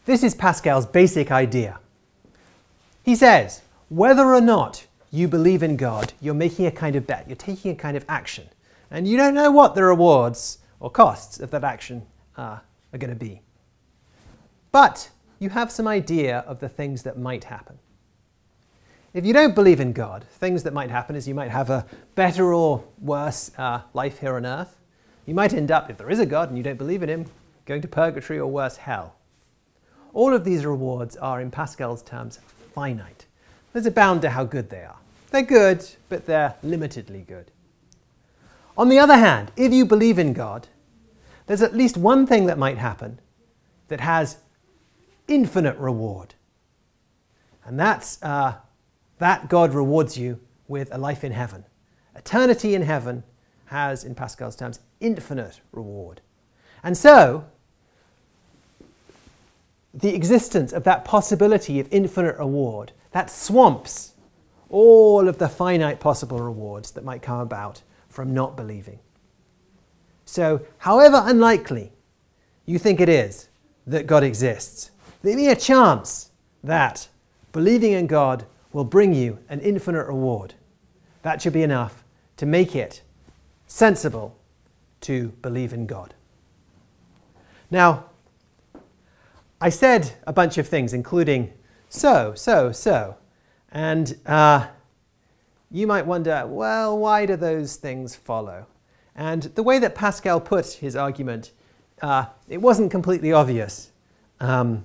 This is Pascal's basic idea. He says, whether or not you believe in God, you're making a kind of bet, you're taking a kind of action, and you don't know what the rewards or costs of that action are going to be. But you have some idea of the things that might happen. If you don't believe in God, things that might happen is you might have a better or worse life here on earth. You might end up, if there is a God and you don't believe in him, going to purgatory or worse, hell. All of these rewards are, in Pascal's terms, finite. There's a bound to how good they are. They're good, but they're limitedly good. On the other hand, if you believe in God, there's at least one thing that might happen that has infinite reward. And that's that God rewards you with a life in heaven. Eternity in heaven has, in Pascal's terms, infinite reward. And so, the existence of that possibility of infinite reward, that swamps all of the finite possible rewards that might come about from not believing. So, however unlikely you think it is that God exists, the mere chance that believing in God will bring you an infinite reward, that should be enough to make it sensible to believe in God. Now, I said a bunch of things, including so, and you might wonder, well, why do those things follow? And the way that Pascal put his argument, it wasn't completely obvious why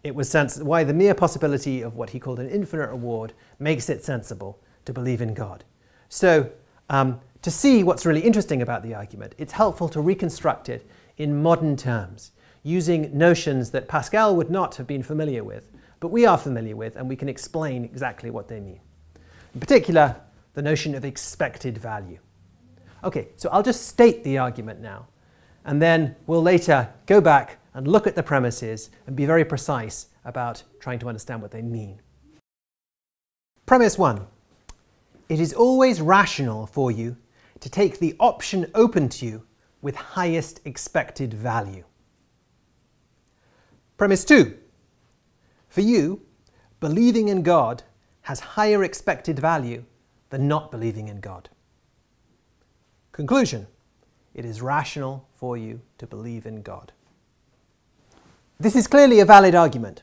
the mere possibility of what he called an infinite reward makes it sensible to believe in God. So, to see what's really interesting about the argument, it's helpful to reconstruct it in modern terms, using notions that Pascal would not have been familiar with, but we are familiar with, and we can explain exactly what they mean. In particular, the notion of expected value. Okay, so I'll just state the argument now, and then we'll later go back and look at the premises and be very precise about trying to understand what they mean. Premise 1. It is always rational for you to take the option open to you with highest expected value. Premise 2. For you, believing in God has higher expected value than not believing in God. Conclusion. It is rational for you to believe in God. This is clearly a valid argument.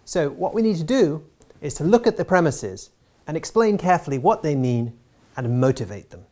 So what we need to do is to look at the premises and explain carefully what they mean and motivate them.